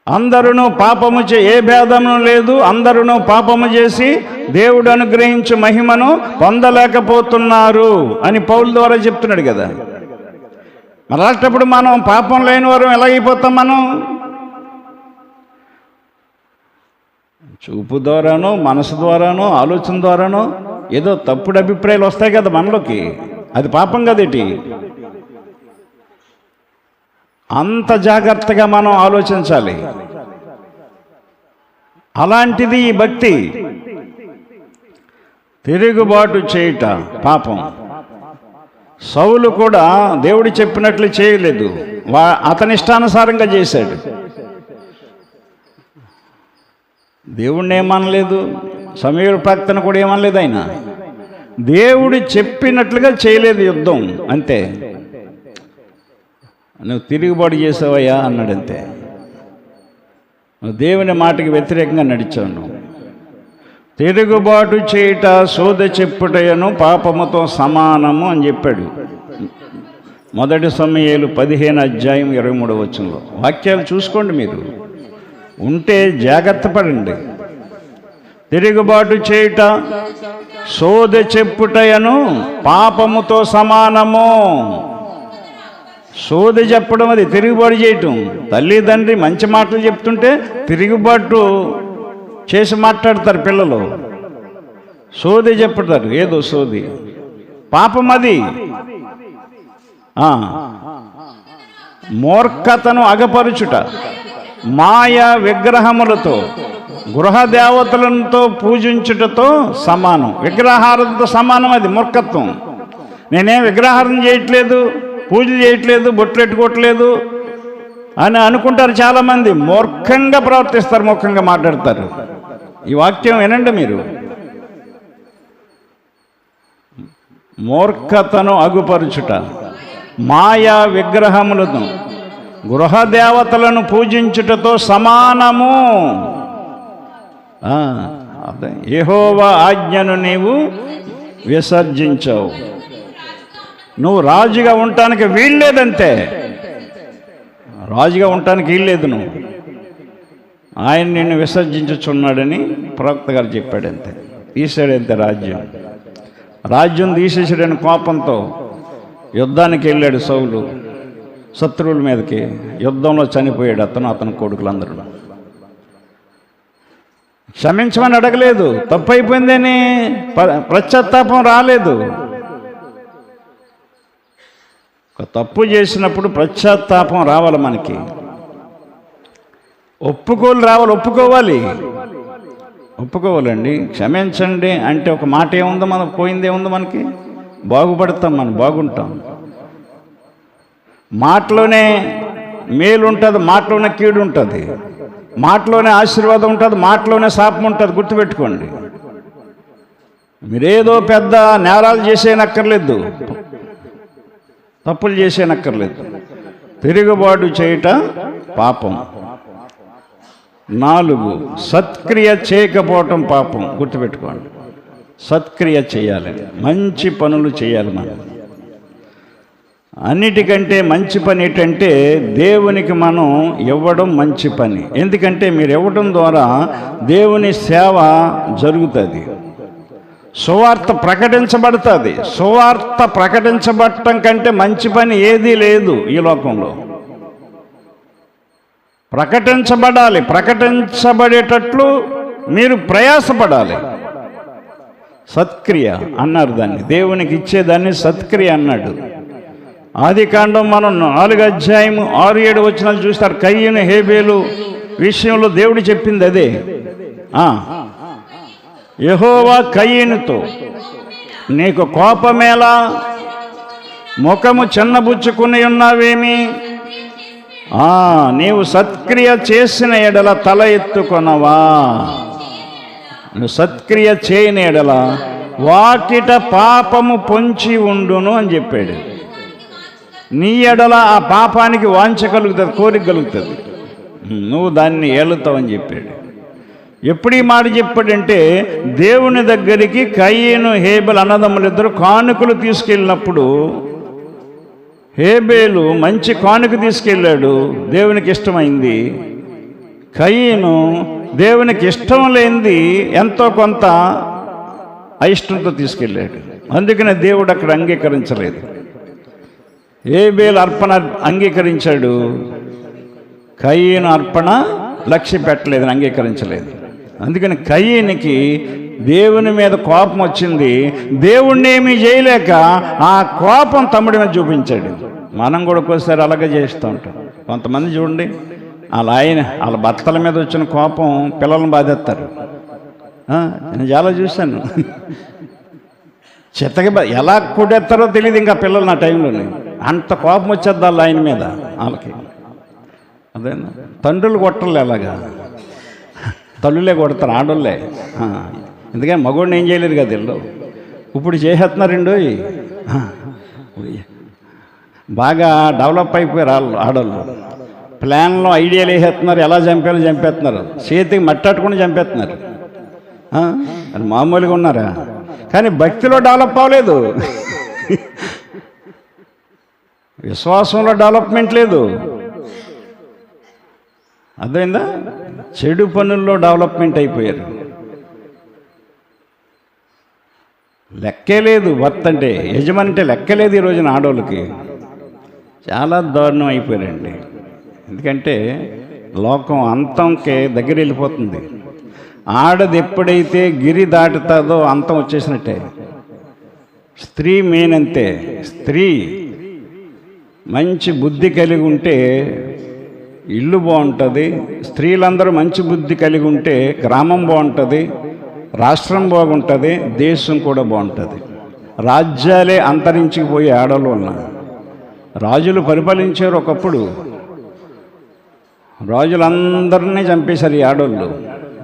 Speaker 1: అందరూ పాపము ఏ భేదము లేదు, అందరూ పాపము చేసి దేవుడు అనుగ్రహించు మహిమను పొందలేకపోతున్నారు అని పౌలు ద్వారా చెప్తున్నాడు కదా. మరి అలాంటప్పుడు మనం పాపం లేని వారు ఎలాగైపోతాం? మనం చూపు ద్వారానో, మనసు ద్వారానో, ఆలోచన ద్వారానో ఏదో తప్పుడు అభిప్రాయాలు వస్తాయి కదా మనలోకి. అది పాపం కదేటి? అంత జాగ్రత్తగా మనం ఆలోచించాలి. అలాంటిది ఈ భక్తి. తిరుగుబాటు చేయుట పాపం. సౌలు కూడా దేవుడు చెప్పినట్లు చేయలేదు, అతని ఇష్టానుసారంగా చేశాడు. దేవుణ్ణి ఏమనలేదు, సమూయేలు ప్రవక్తను కూడా ఏమనలేదు. ఆయన దేవుడు చెప్పినట్లుగా చేయలేదు యుద్ధం, అంతే. నువ్వు తిరుగుబాటు చేసావయ్యా అన్నాడంతే. నువ్వు దేవుని మాటకి వ్యతిరేకంగా నడిచావు. నువ్వు తిరుగుబాటు చేయుట సోదె చెప్పుటయను పాపముతో సమానము అని చెప్పాడు. 1 సమూయేలు 15:23 వాక్యాలు చూసుకోండి. మీరు ఉంటే జాగ్రత్త పడండి. తిరుగుబాటు చేయుట సోదె చెప్పుటయను పాపముతో సమానము. సోది చెప్పడం, అది తిరుగుబాటు చేయటం. తల్లిదండ్రి మంచి మాటలు చెప్తుంటే తిరుగుబాటు చేసి మాట్లాడతారు పిల్లలు. సోది చెప్పుతారు, ఏదో సోది, పాపం అది. మూర్ఖతను అగపరుచుట, మాయా విగ్రహములతో గృహ దేవతలతో పూజించుటతో సమానం. విగ్రహారంతో సమానం, అది మూర్ఖత్వం. నేనేం విగ్రహారం చేయట్లేదు, పూజలు చేయట్లేదు, బొట్లు పెట్టుకోవట్లేదు అని అనుకుంటారు చాలామంది. మూర్ఖంగా ప్రవర్తిస్తారు, మూర్ఖంగా మాట్లాడతారు. ఈ వాక్యం వినండి మీరు. మూర్ఖతను అగుపరుచుట, మాయా విగ్రహములను గృహదేవతలను పూజించుటతో సమానము. యెహోవా ఆజ్ఞను నీవు విసర్జించావు. నువ్వు రాజుగా ఉండటానికి వీల్లేదంతే. రాజుగా ఉండటానికి వీల్లేదు. నువ్వు ఆయన నిన్ను విసర్జించుచున్నాడని ప్రవక్త గారు చెప్పాడంతే. తీసాడంతే రాజ్యం తీసేసాడని కోపంతో యుద్ధానికి వెళ్ళాడు సౌలు. శత్రువుల మీదకి యుద్ధంలో చనిపోయాడు అతని కొడుకులందరూ. క్షమించమని అడగలేదు, తప్పు అయిపోయిందని పశ్చాత్తాపం రాలేదు. ఒక తప్పు చేసినప్పుడు పశ్చాత్తాపం రావాలి మనకి, ఒప్పుకోవాలండి. క్షమించండి అంటే ఒక మాట ఏముందో, మనకు పోయిందేముందో, మనకి బాగుపడతాం, మనం బాగుంటాం. మాటలోనే మేలు ఉంటుంది, మాటలోనే కీడు ఉంటుంది. మాటలోనే ఆశీర్వాదం ఉంటుంది, మాటలోనే శాపం ఉంటుంది. గుర్తుపెట్టుకోండి. మీరేదో పెద్ద నేరాలు చేసేనక్కర్లేదు, తప్పులు చేసేనక్కర్లేదు. తిరుగుబాటు చేయుట పాపం. 4, సత్క్రియ చేయకపోవటం పాపం. గుర్తుపెట్టుకోండి. సత్క్రియ చేయాలి, మంచి పనులు చేయాలి. మనం అన్నిటికంటే మంచి పని ఏంటంటే దేవునికి మనం ఇవ్వడం మంచి పని. ఎందుకంటే మీరు ఇవ్వడం ద్వారా దేవుని సేవ జరుగుతుంది, సువార్త ప్రకటించబడుతుంది. సువార్త ప్రకటించబడటం కంటే మంచి పని ఏదీ లేదు ఈ లోకంలో. ప్రకటించబడాలి, ప్రకటించబడేటట్లు మీరు ప్రయాసపడాలి. సత్క్రియ అన్నారు దాన్ని, దేవునికి ఇచ్చేదాన్ని సత్క్రియ అన్నాడు. ఆదికాండం మనం 4 అధ్యాయం 6-7 వచనాలు చూస్తారు. కయ్యను హేబేలు విషయంలో దేవుడు చెప్పింది అదే. యెహోవా కయ్యనుతో, నీకు కోపమేలా, ముఖము చిన్నబుచ్చుకుని ఉన్నావేమి? నీవు సత్క్రియ చేసిన ఎడల తల ఎత్తుకొనవా? నువ్వు సత్క్రియ చేయని ఎడల వాకిట పాపము పొంచి ఉండును అని చెప్పాడు. నీ ఎడల ఆ పాపానికి వాంఛ కలుగుతుంది, కోరిక కలుగుతుంది, నువ్వు దాన్ని ఏలుతావని చెప్పాడు. ఎప్పుడు ఈ మాట చెప్పాడంటే, దేవుని దగ్గరికి కయ్యను హేబేలు అన్నదమ్ములిద్దరూ కానుకలు తీసుకెళ్ళినప్పుడు హేబేలు మంచి కానుక తీసుకెళ్ళాడు, దేవునికి ఇష్టమైంది. కయ్యను దేవునికి ఇష్టం లేనిది ఎంతో కొంత అయిష్టంతో తీసుకెళ్ళాడు. అందుకనే దేవుడు అక్కడ అంగీకరించలేదు. హేబేలు అర్పణ అంగీకరించాడు, కయ్యను అర్పణ లక్ష్య పెట్టలేదని అంగీకరించలేదు. అందుకని కయ్యనికి దేవుని మీద కోపం వచ్చింది. దేవుణ్ణి ఏమీ చేయలేక ఆ కోపం తమ్ముడి మీద చూపించాడు. మనం కూడా ఒక్కోసారి అలాగే చేస్తూ ఉంటాం. కొంతమంది చూడండి, వాళ్ళ భర్తల మీద వచ్చిన కోపం పిల్లలను బాధేస్తారు. నేను చాలా చూశాను. చెత్తగా ఎలా కొడేస్తారో తెలియదు ఇంకా పిల్లలు నా టైంలోనే. అంత కోపం వచ్చేద్దా ఆయన మీద వాళ్ళకి. అదేనా, తండ్రులు కొట్టలే, అలాగా తల్లులే కొడతారు, ఆడోళ్ళే. ఎందుకని మగోడిని ఏం చేయలేరు కదా వీళ్ళు. ఇప్పుడు చేసేస్తున్నారండి, బాగా డెవలప్ అయిపోయారు ఆడోళ్ళు. ప్లాన్లో ఐడియాలు వేసేస్తున్నారు, ఎలా చంపాలో చంపేస్తున్నారు, చేతికి మట్టట్టుకుని చంపేస్తున్నారు. అది మామూలుగా ఉన్నారా? కానీ భక్తిలో డెవలప్ అవ్వలేదు, విశ్వాసంలో డెవలప్మెంట్ లేదు. అర్థమైందా? చెడు పనుల్లో డెవలప్మెంట్ అయిపోయారు. లెక్కే లేదు. భర్త అంటే, యజమాని అంటే లెక్క లేదు ఈ రోజున ఆడవాళ్ళకి. చాలా దారుణం అయిపోయారండి. ఎందుకంటే లోకం అంతంకే దగ్గర వెళ్ళిపోతుంది. ఆడది ఎప్పుడైతే గిరి దాటుతుందో అంతం వచ్చేసినట్టే. స్త్రీ మెయిన్ అంతే. స్త్రీ మంచి బుద్ధి కలిగి ఉంటే ఇల్లు బాగుంటుంది, స్త్రీలందరూ మంచి బుద్ధి కలిగి ఉంటే గ్రామం బాగుంటుంది, రాష్ట్రం బాగుంటుంది, దేశం కూడా బాగుంటుంది. రాజ్యాలే అంతరించిపోయే ఆడవాళ్ళ వలన. రాజులు పరిపాలించారు ఒకప్పుడు, రాజులందరినీ చంపేశారు ఈ ఆడవాళ్ళు.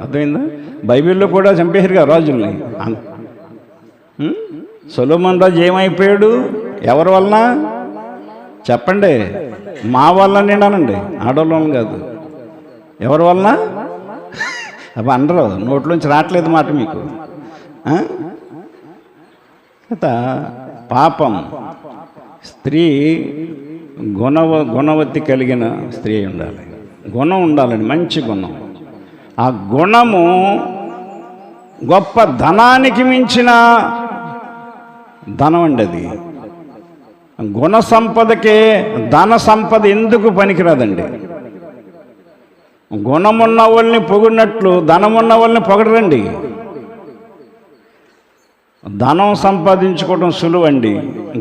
Speaker 1: అర్థమైందా? బైబిల్లో కూడా చంపేశారు కదా రాజుల్ని. సొలొమోను రాజు ఏమైపోయాడు? ఎవరి వలన చెప్పండి? మా వల్ల నిండానండి, ఆడవాళ్ళని కాదు. ఎవరి వలన? అవి అనరు, నోట్లోంచి రావట్లేదు మాట మీకు. పాపం. స్త్రీ గుణవతి కలిగిన స్త్రీ ఉండాలి, గుణం ఉండాలండి, మంచి గుణం. ఆ గుణము గొప్ప ధనానికి మించిన ధనం అండి. అది గుణ సంపదకే ధన సంపద ఎందుకు పనికిరాదండి. గుణమున్న వాళ్ళని పొగిడినట్లు ధనమున్న వాళ్ళని పొగడరండి. ధనం సంపాదించుకోవటం సులువండి,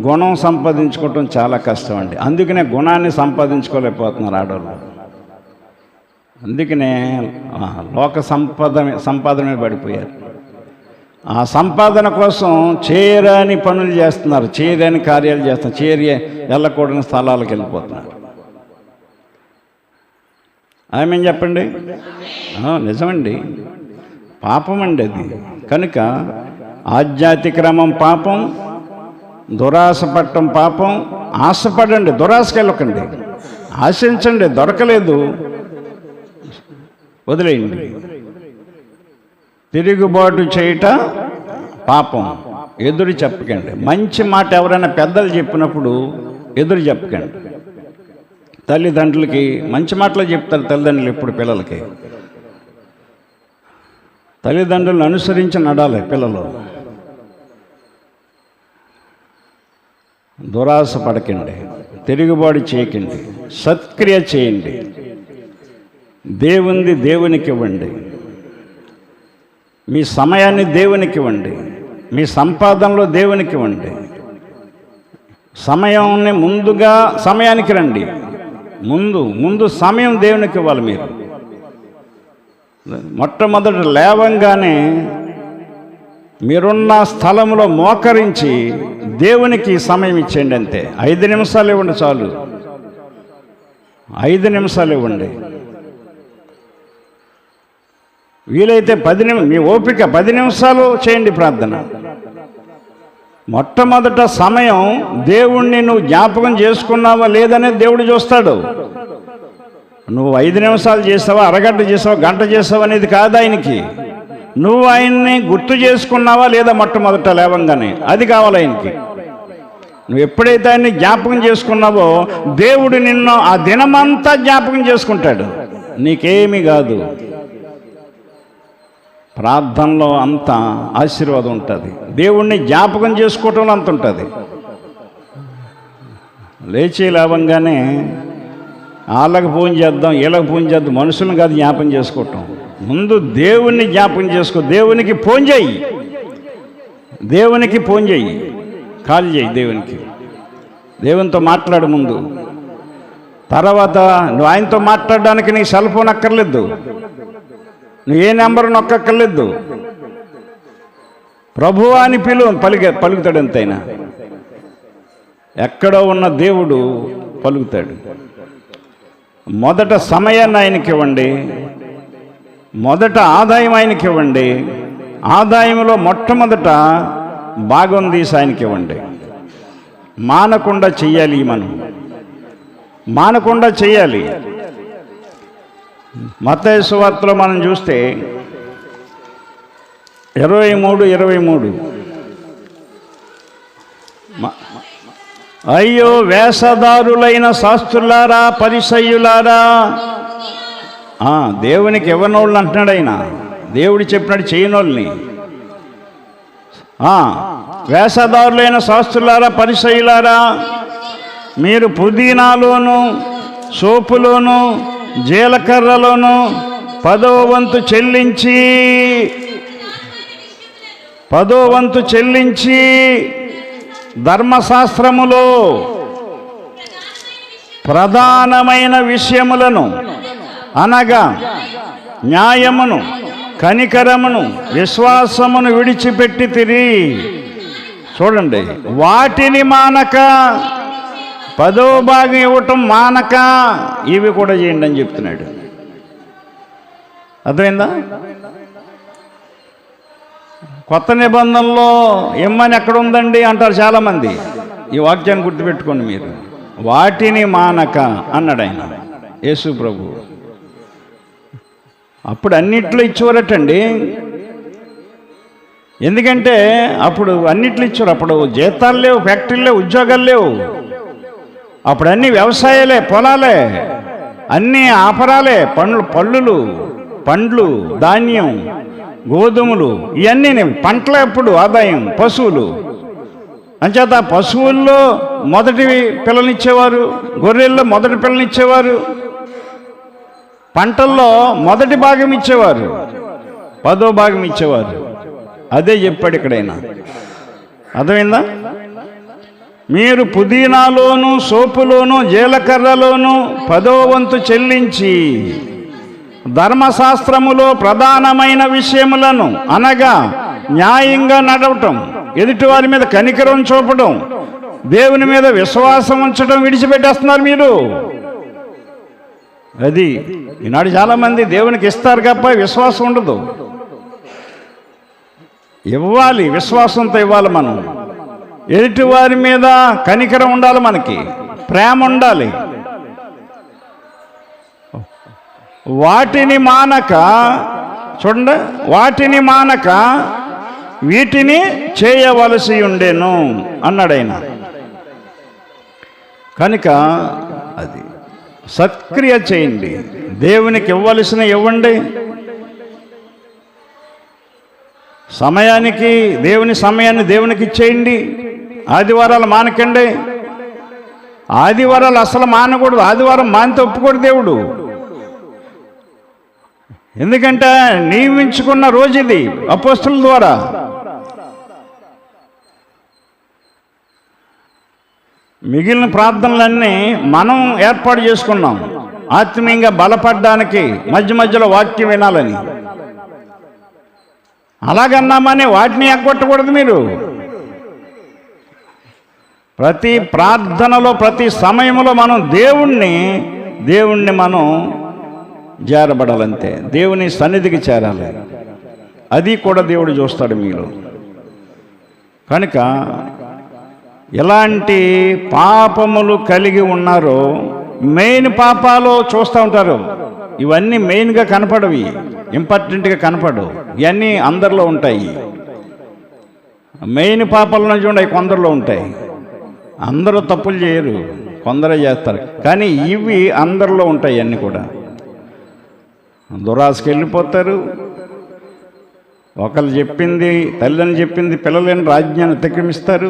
Speaker 1: గుణం సంపాదించుకోవటం చాలా కష్టం అండి. అందుకనే గుణాన్ని సంపాదించుకోలేకపోతున్నారు ఆడవాళ్ళు. అందుకనే లోక సంపాదన మీద పడిపోయారు. ఆ సంపాదన కోసం చేయరాని పనులు చేస్తున్నారు, చేయరాని కార్యాలు చేస్తున్నారు, వెళ్ళకూడని స్థలాలకు వెళ్ళిపోతున్నారు. ఆమె చెప్పండి. నిజమండి, పాపం అండి అది. కనుక ఆధ్యాత్మిక్రమం పాపం, దురాశ పట్టం పాపం. ఆశపడండి, దురాశకి వెళ్ళకండి. ఆశించండి, దొరకలేదు వదిలేయండి. తిరుగుబాటు చేయుట పాపం. ఎదురు చెప్పకండి. మంచి మాట ఎవరైనా పెద్దలు చెప్పినప్పుడు ఎదురు చెప్పకండి. తల్లిదండ్రులకి మంచి మాటలు చెప్తారు తల్లిదండ్రులు ఎప్పుడు పిల్లలకి. తల్లిదండ్రులను అనుసరించి నడాలి పిల్లలు. దురాశ పడకండి, తిరుగుబాటు చేయకండి, సత్క్రియ చేయండి. దేవునిది దేవునికి ఇవ్వండి. మీ సమయాన్ని దేవునికి ఇవ్వండి. మీ సంపాదనలో దేవునికి ఇవ్వండి. సమయాన్ని ముందుగా సమయానికి రండి. ముందు సమయం దేవునికి ఇవ్వాలి. మీరు మొట్టమొదటి లేవంగానే మీరున్న స్థలంలో మోకరించి దేవునికి సమయం ఇచ్చేయండి. అంతే. 5 నిమిషాలు ఇవ్వండి చాలు. 5 నిమిషాలు ఇవ్వండి. వీలైతే 10 నిమిషాలు, మీ ఓపిక 10 నిమిషాలు చేయండి ప్రార్థన. మొట్టమొదట సమయం దేవుణ్ణి నువ్వు జ్ఞాపకం చేసుకున్నావా లేదనేది దేవుడు చూస్తాడు. నువ్వు 5 నిమిషాలు చేసావా, అరగంట చేసావా, గంట చేసావా అనేది కాదు ఆయనకి. నువ్వు ఆయన్ని గుర్తు చేసుకున్నావా లేదా మొట్టమొదట లేవంగానే, అది కావాలి ఆయనకి. నువ్వు ఎప్పుడైతే ఆయన్ని జ్ఞాపకం చేసుకున్నావో దేవుడు నిన్ను ఆ దినమంతా జ్ఞాపకం చేసుకుంటాడు. నీకేమీ కాదు. ప్రార్థనలో అంత ఆశీర్వాదం ఉంటుంది. దేవుణ్ణి జ్ఞాపకం చేసుకోవటంలో అంత ఉంటుంది. లేచి లేవంగానే వాళ్ళకి ఫోన్ చేద్దాం, వీళ్ళకి ఫోన్ చేద్దాం, మనుషులను కాదు జ్ఞాపకం చేసుకోవటం. ముందు దేవుణ్ణి జ్ఞాపకం చేసుకో. దేవునికి ఫోన్ చేయి, దేవునికి ఫోన్ చేయి, కాల్ చేయి దేవునికి. దేవునితో మాట్లాడు ముందు. తర్వాత నువ్వు ఆయనతో మాట్లాడడానికి నీకు సెల్ ఫోన్ అక్కర్లేదు. నువ్వు ఏ నెంబర్ నొక్కక్కర్లేదు. ప్రభువా అని పలుకుతాడు. ఎంతైనా ఎక్కడో ఉన్న దేవుడు పలుకుతాడు. మొదట సమయాన్ని ఆయనకి ఇవ్వండి. మొదట ఆదాయం ఆయనకి ఇవ్వండి. ఆదాయంలో మొట్టమొదట భాగం తీసి ఆయనకి ఇవ్వండి. మానకుండా చెయ్యాలి. మనం మానకుండా చెయ్యాలి. మత్తయి సువార్తలో మనం చూస్తే 23:23 అయ్యో వేషధారులైన శాస్త్రులారా, పరిసయ్యులారా. దేవునికి ఇవ్వనోళ్ళు అంటున్నాడు ఆయన. దేవుడు చెప్పినట్టు చేయనోళ్ళని. వేషధారులైన శాస్త్రులారా, పరిసయ్యులారా, మీరు పుదీనాలోను, సోపులోను, జీలకర్రలోను 10వ వంతు చెల్లించి ధర్మశాస్త్రములో ప్రధానమైన విషయములను అనగా న్యాయమును, కనికరమును, విశ్వాసమును విడిచిపెట్టి తిరిగి చూడండి. వాటిని మానక 10వ భాగం ఇవ్వటం మానక ఇవి కూడా చేయండి అని చెప్తున్నాడు. అర్థమైందా? కొత్త నిబంధనలో ఇమ్మని ఎక్కడ ఉందండి అంటారు చాలామంది. ఈ వాక్యాన్ని గుర్తుపెట్టుకోండి మీరు. వాటిని మానక అన్నాడు ఆయన, యేసు ప్రభు. అప్పుడు అన్నిట్లో ఇచ్చేవారటండి. ఎందుకంటే అప్పుడు అన్నిట్లో ఇచ్చారు. అప్పుడు జీతాలు లేవు, ఫ్యాక్టరీలు లేవు, ఉద్యోగాలు లేవు. అప్పుడు అన్నీ వ్యవసాయాలే, పొలాలే, అన్నీ ఆపరాలే, పండ్లు, ధాన్యం, గోధుమలు, ఇవన్నీ పంటలే. అప్పుడు ఆదాయం పశువులు. అంచేత పశువుల్లో మొదటి పిల్లనిచ్చేవారు, గొర్రెల్లో మొదటి పిల్లనిచ్చేవారు, పంటల్లో మొదటి భాగం ఇచ్చేవారు, 10వ భాగం ఇచ్చేవారు. అదే చెప్పాడు ఇక్కడైనా. అర్థమైందా? మీరు పుదీనాలోను, సోపులోను, జీలకర్రలోను 10వ వంతు చెల్లించి ధర్మశాస్త్రములో ప్రధానమైన విషయములను అనగా న్యాయంగా నడవటం, ఎదుటివారి మీద కనికరం చూపడం, దేవుని మీద విశ్వాసం ఉంచడం విడిచిపెట్టేస్తున్నారు మీరు. అది ఈనాడు చాలామంది దేవునికి ఇస్తారు తప్ప విశ్వాసం ఉండదు. ఇవ్వాలి, విశ్వాసంతో ఇవ్వాలి. మనం ఎదుటి వారి మీద కనికరం ఉండాలి, మనకి ప్రేమ ఉండాలి. వాటిని మానక, చూడండి, వాటిని మానక వీటిని చేయవలసి ఉండేను అన్నాడు ఆయన. కనుక అది సత్క్రియ చేయండి, దేవునికి ఇవ్వవలసిన ఇవ్వండి. సమయానికి దేవుని సమయాన్ని దేవునికి ఇచ్చేయండి. ఆదివారాలు మానకండి. ఆదివారాలు అసలు మానకూడదు. ఆదివారం మానితే ఒప్పుకోడు దేవుడు. ఎందుకంటే నియమించుకున్న రోజు ఇది అపోస్తలుల ద్వారా. మిగిలిన ప్రార్థనలన్నీ మనం ఏర్పాటు చేసుకున్నాం ఆత్మీయంగా బలపడడానికి, మధ్య మధ్యలో వాక్యం వినాలని. అలాగన్నామని వాటిని ఎగ్గొట్టకూడదు. మీరు ప్రతి ప్రార్థనలో, ప్రతి సమయంలో మనం దేవుణ్ణి మనం చేరబడాలంతే. దేవుని సన్నిధికి చేరాలి. అది కూడా దేవుడు చూస్తాడు మీలో. కనుక ఎలాంటి పాపములు కలిగి ఉన్నారో, మెయిన్ పాపాలు చూస్తూ ఉంటారు. ఇవన్నీ మెయిన్గా కనపడవి, ఇంపార్టెంట్గా కనపడవు. ఇవన్నీ అందరిలో ఉంటాయి. మెయిన్ పాపాల నుంచి ఉన్నాయి, కొందరిలో ఉంటాయి. అందరూ తప్పులు చేయరు, కొందరే చేస్తారు. కానీ ఇవి అందరిలో ఉంటాయి. అన్నీ కూడా దురాశకి వెళ్ళిపోతారు. ఒకళ్ళు చెప్పింది, తల్లిదండ్రులు చెప్పింది పిల్లలని రాజ్యాన్ని అతిక్రమిస్తారు.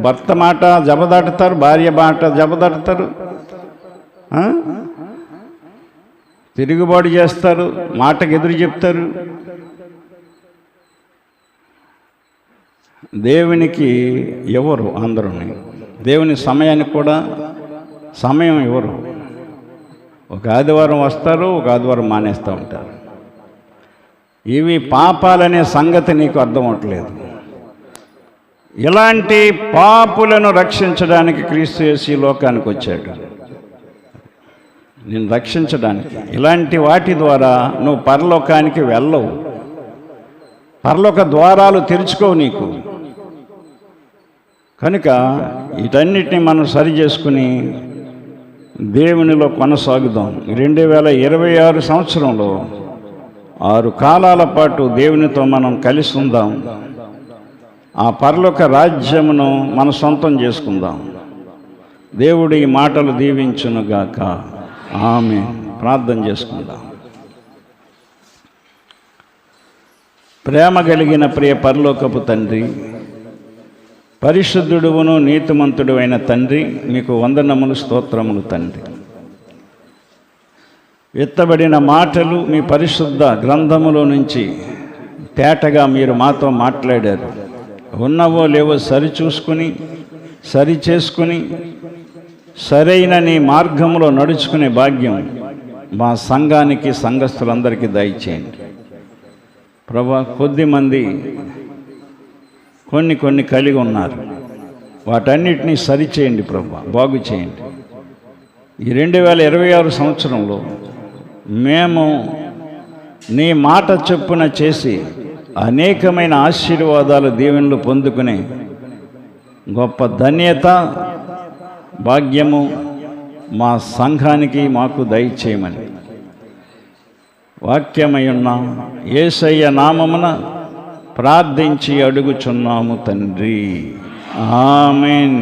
Speaker 1: భర్త మాట జబదాటుతారు, భార్య మాట జబదాటుతారు, తిరుగుబాటు చేస్తారు, మాటకు ఎదురు చెప్తారు. దేవునికి ఎవరు అందరూ, దేవుని సమయానికి కూడా సమయం ఇవ్వరు. ఒక ఆదివారం వస్తారు, ఒక ఆదివారం మానేస్తూ ఉంటారు. ఇవి పాపాలనే సంగతి నీకు అర్థం అవట్లేదు. ఇలాంటి పాపులను రక్షించడానికి క్రీస్తు యేసు లోకానికి వచ్చాడు, నిన్ను రక్షించడానికి. ఇలాంటి వాటి ద్వారా నువ్వు పరలోకానికి వెళ్ళవు. పరలోక ద్వారాలు తెరుచుకోవు నీకు. కనుక వీటన్నిటిని మనం సరి చేసుకుని దేవునిలో కొనసాగుదాం. 2026 సంవత్సరంలో 6 కాలాల పాటు దేవునితో మనం కలిసి ఉందాం. ఆ పరలోక రాజ్యమును మన సొంతం చేసుకుందాం. దేవుడి ఈ మాటలు దీవించునుగాక. ఆమేన్. ప్రార్థన చేసుకుందాం. ప్రేమ కలిగిన ప్రియ పరలోకపు తండ్రి, పరిశుద్ధుడువును నీతిమంతుడు అయిన తండ్రి, మీకు వందనములు, స్తోత్రములు తండ్రి. ఎత్తబడిన మాటలు మీ పరిశుద్ధ గ్రంథములో నుంచి తేటగా మీరు మాతో మాట్లాడారు. ఉన్నవో లేవో సరిచూసుకుని, సరి చేసుకుని, సరైన నీ మార్గంలో నడుచుకునే భాగ్యం మా సంఘానికి, సంఘస్థులందరికీ దయచేయండి ప్రభా. కొద్దిమంది కొన్ని కలిగి ఉన్నారు, వాటన్నిటినీ సరిచేయండి ప్రభా, బాగు చేయండి. ఈ 2026 సంవత్సరంలో మేము నీ మాట చొప్పున చేసి అనేకమైన ఆశీర్వాదాలు, దీవెనలు పొందుకునే గొప్ప ధన్యత, భాగ్యము మా సంఘానికి, మాకు దయచేయమని వాక్యమై ఉన్న యేసయ్య నామమున ప్రార్థించి అడుగుచున్నాము తండ్రి. ఆమేన్.